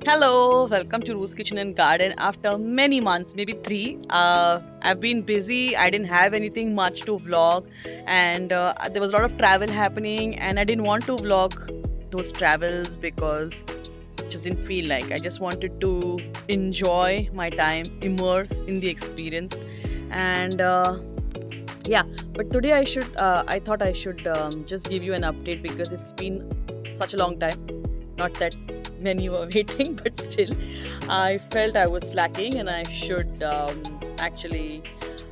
Hello, welcome to Roos Kitchen and Garden. After many months, maybe three, I've been busy. I didn't have anything much to vlog, and there was a lot of travel happening, and I didn't want to vlog those travels because it just didn't feel like. I just wanted to enjoy my time, immerse in the experience, and yeah. But today I thought I should just give you an update because it's been such a long time. Not that many were waiting, but still, I felt I was slacking and I should actually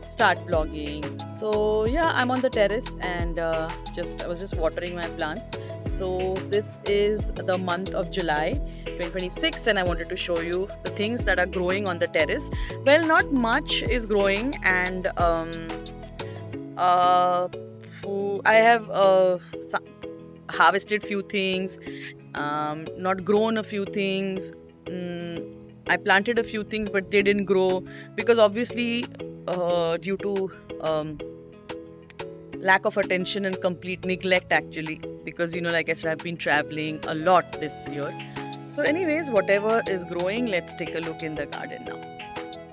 start vlogging. So yeah, I'm on the terrace and I was just watering my plants. So this is the month of July 2026, and I wanted to show you the things that are growing on the terrace. Well, not much is growing, and uh, I have harvested few things, not grown a few things. I planted a few things, but they didn't grow because obviously, due to lack of attention and complete neglect, actually, because like I said, I've been traveling a lot this year. So, anyways, whatever is growing, let's take a look in the garden now.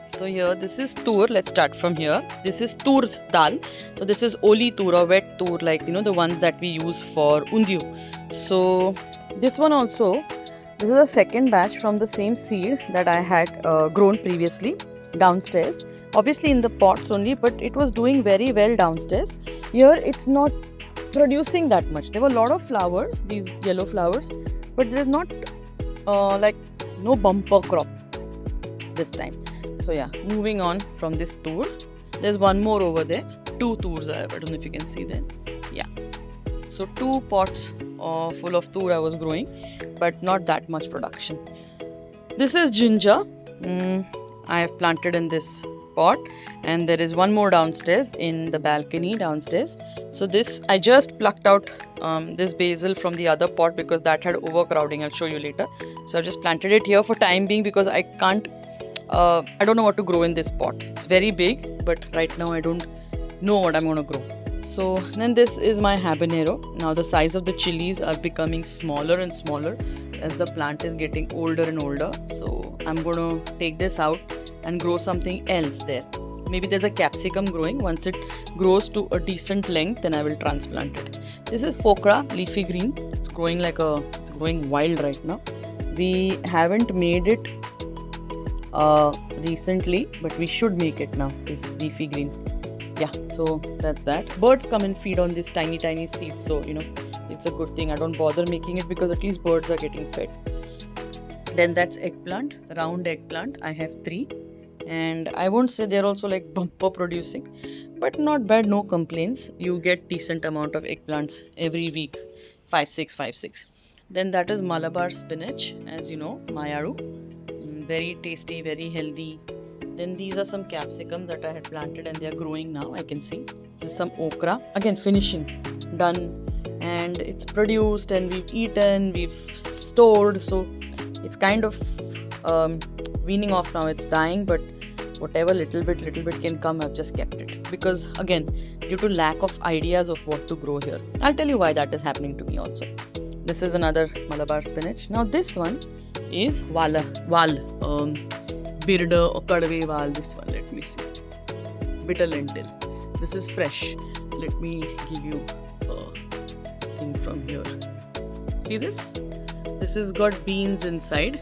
So here, this is tur. Let's start from here. This is tur dal. So this is oli tur or wet tur, like the ones that we use for undiyu. So this one also, this is a second batch from the same seed that I had grown previously downstairs. Obviously in the pots only, but it was doing very well downstairs. Here it's not producing that much. There were a lot of flowers, these yellow flowers, but there's not like no bumper crop this time. So yeah, moving on from this tur, there's one more over there. Two turs I don't know if you can see them. Yeah. So 2 pots full of tur I was growing, but not that much production. This is ginger. I have planted in this pot, and there is one more downstairs in the balcony downstairs. So this, I just plucked out this basil from the other pot because that had overcrowding. I'll show you later. So I've just planted it here for time being because I don't know what to grow in this pot. It's very big, but right now I don't know what I'm going to grow. So then this is my habanero. Now the size of the chilies are becoming smaller and smaller as the plant is getting older and older. So I'm going to take this out and grow something else there. Maybe there's a capsicum growing. Once it grows to a decent length, then I will transplant it. This is phokra, leafy green. It's growing wild right now. We haven't made it recently, but we should make it now. This leafy green. Yeah, so that's that. Birds come and feed on these tiny seeds, so it's a good thing. I don't bother making it because at least birds are getting fed. Then that's eggplant, round eggplant. I have 3, and I won't say they're also like bumper producing, but not bad, no complaints. You get decent amount of eggplants every week, 5, 6. Then that is Malabar spinach, as you know, Mayaru. Very tasty, very healthy. Then these are some capsicum that I had planted and they are growing now. I can see. This is some okra. Again, finishing, done, and it's produced and we've eaten, we've stored. So it's kind of weaning off now. It's dying, but whatever little bit can come, I've just kept it because again, due to lack of ideas of what to grow here. I'll tell you why that is happening to me also. This is another Malabar spinach. Now this one is birda or kadve wal. This one, let me see, bitter lentil. This is fresh. Let me give you a thing from here. See this has got beans inside,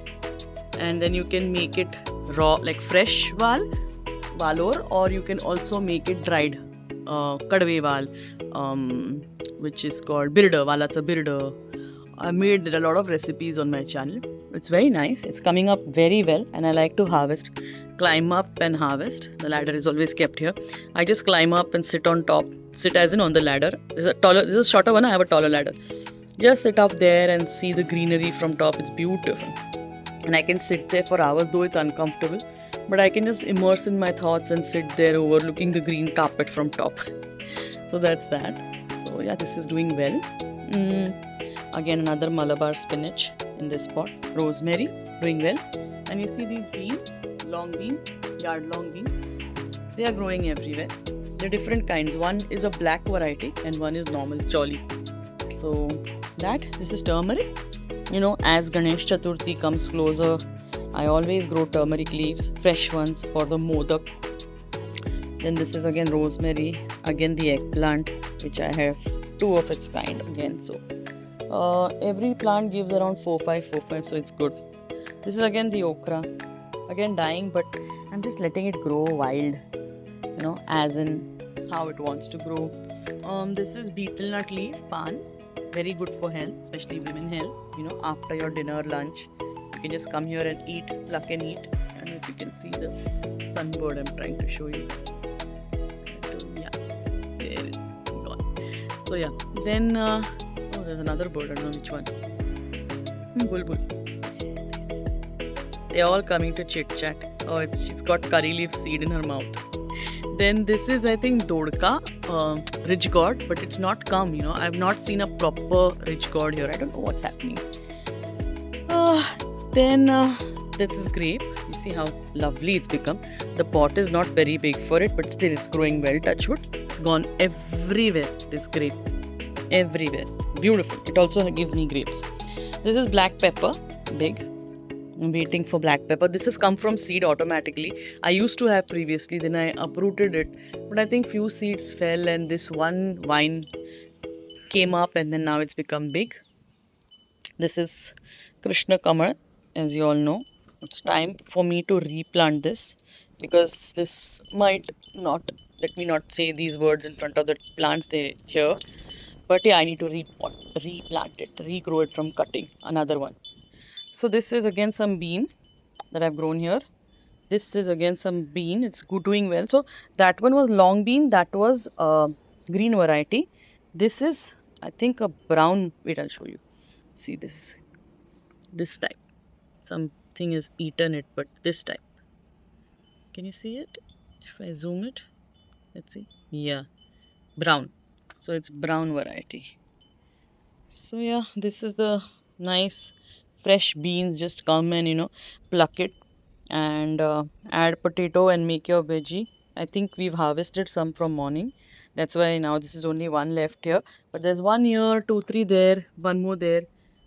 and then you can make it raw, like fresh walor, or you can also make it dried kadve wal, which is called birda. Walacha birda. I made a lot of recipes on my channel. It's very nice. It's coming up very well, and I like to climb up and harvest. The ladder is always kept here. I just climb up and sit on top. Sit as in on the ladder. This is a shorter one. I have a taller ladder. Just sit up there and see the greenery from top. It's beautiful. And I can sit there for hours, though it's uncomfortable. But I can just immerse in my thoughts and sit there overlooking the green carpet from top. So that's that. So yeah, this is doing well. Again, another Malabar spinach in this pot. Rosemary, doing well. And you see these beans, long beans, yard long beans. They are growing everywhere. They're different kinds. One is a black variety and one is normal choli. So this is turmeric. as Ganesh Chaturthi comes closer, I always grow turmeric leaves, fresh ones for the modak. Then this is again rosemary, again the eggplant, which I have two of its kind again. So every plant gives around 4 5 4 5, so it's good. This is again the okra, again dying, but I'm just letting it grow wild, as in how it wants to grow. This is betel nut leaf, pan, very good for health, especially women health. After your dinner, lunch, you can just come here and eat, pluck and eat. And if you can see the sunbird, I'm trying to show you. Yeah, there it is, gone. So yeah, then oh, there's another bird. I don't know which one. Bulbul. They're all coming to chit chat. Oh, she's got curry leaf seed in her mouth. Then this is, I think, Dodka, ridge gourd, but it's not come. I've not seen a proper ridge gourd here. I don't know what's happening. Then this is grape. You see how lovely it's become. The pot is not very big for it, but still it's growing well. Touch wood. It's gone everywhere. This grape, everywhere. Beautiful. It also gives me grapes. This is black pepper, big. I'm waiting for black pepper. This has come from seed automatically. I used to have previously, then I uprooted it. But I think few seeds fell and this one vine came up and then now it's become big. This is Krishna Kamar, as you all know. It's time for me to replant this because this might not, let me not say these words in front of the plants they hear. But yeah, I need to replant it, regrow it from cutting. Another one. So this is again some bean that I've grown here. This is again some bean. It's good, doing well. So that one was long bean. That was green variety. This is, I think, a brown. Wait, I'll show you. See this type. Something has eaten it, but this type. Can you see it? If I zoom it, let's see. Yeah, brown. So it's brown variety. So yeah, this is the nice fresh beans. Just come and pluck it and add potato and make your veggie. I think we've harvested some from morning. That's why now this is only one left here. But there's one here, two, three there, one more there.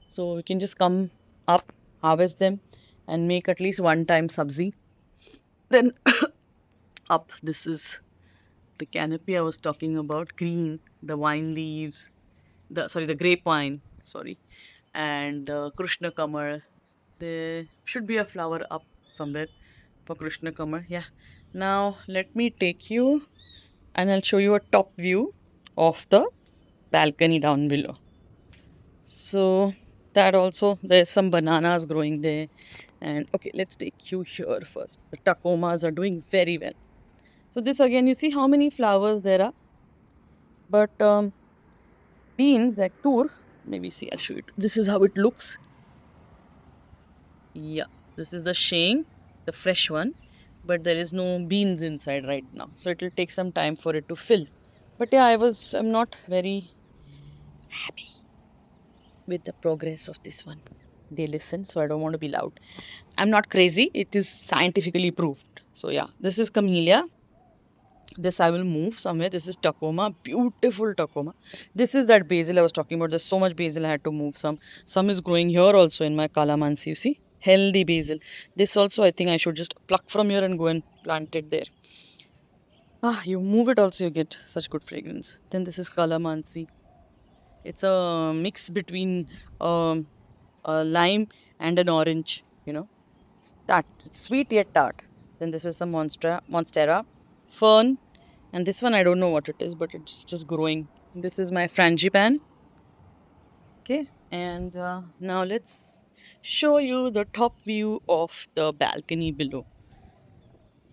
So we can just come up, harvest them, and make at least one time sabzi. Then up, this is the canopy I was talking about, green, the wine leaves, the grapevine, sorry, and Krishna Kamar. There should be a flower up somewhere for Krishna Kamar. Yeah. Now let me take you and I'll show you a top view of the balcony down below. So that also, there's some bananas growing there. And okay, let's take you here first. The tacomas are doing very well. So this again, you see how many flowers there are. But beans like tur, maybe see, I'll show you. This is how it looks. Yeah, this is the sheng, the fresh one, but there is no beans inside right now. So it will take some time for it to fill. But yeah, I'm not very happy with the progress of this one. They listen, so I don't want to be loud. I'm not crazy. It is scientifically proved. So yeah, this is camellia. This I will move somewhere. This is Tacoma, beautiful Tacoma. This is that basil I was talking about. There's so much basil I had to move some. Some is growing here also in my calamansi. You see, healthy basil. This also I think I should just pluck from here and go and plant it there. Ah, you move it also, you get such good fragrance. Then this is calamansi. It's a mix between a lime and an orange. Tart. It's sweet yet tart. Then this is some monstera, fern, and this one I don't know what it is, but it's just growing. This is my frangipan. Okay, and now let's show you the top view of the balcony below.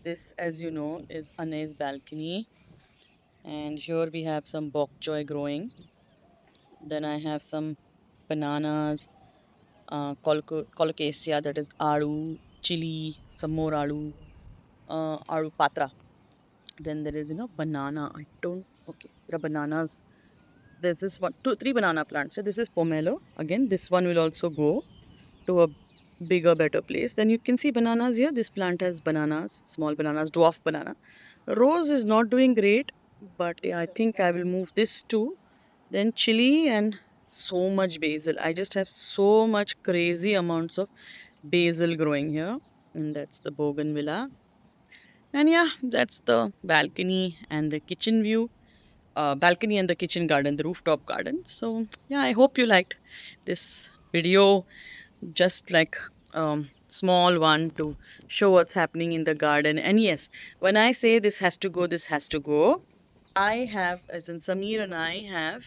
This, as you know, is Anne's balcony, and here we have some bok choy growing. Then I have some bananas, colocasia, that is aru, chili, some more aru patra. Then there is, banana. I don't, okay, there are bananas. There's this one, two, three banana plants. So this is pomelo. Again, this one will also go to a bigger, better place. Then you can see bananas here. This plant has bananas, small bananas, dwarf banana. Rose is not doing great, but yeah, I think I will move this too. Then chili and so much basil. I just have so much crazy amounts of basil growing here. And that's the bougainvillea. And yeah, that's the balcony and the kitchen view. Balcony and the kitchen garden, the rooftop garden. So yeah, I hope you liked this video. Just like small one to show what's happening in the garden. And yes, when I say this has to go, this has to go. I have, as in Samir and I have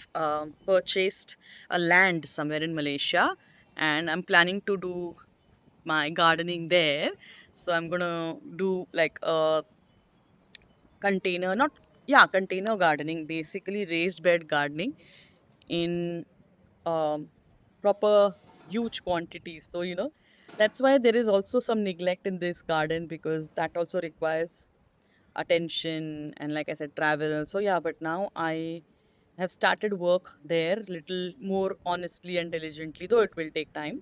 purchased a land somewhere in Malaysia, and I'm planning to do my gardening there. So I'm gonna do like a container, not yeah, container gardening, basically raised bed gardening in um, proper huge quantities. So that's why there is also some neglect in this garden because that also requires attention and, like I said, travel. So yeah, but now I have started work there little more honestly and diligently, though it will take time.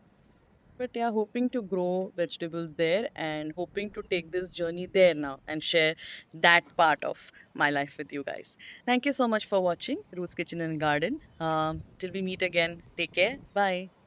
But yeah, hoping to grow vegetables there and hoping to take this journey there now and share that part of my life with you guys. Thank you so much for watching Ruth's Kitchen and Garden. Till we meet again, take care. Bye.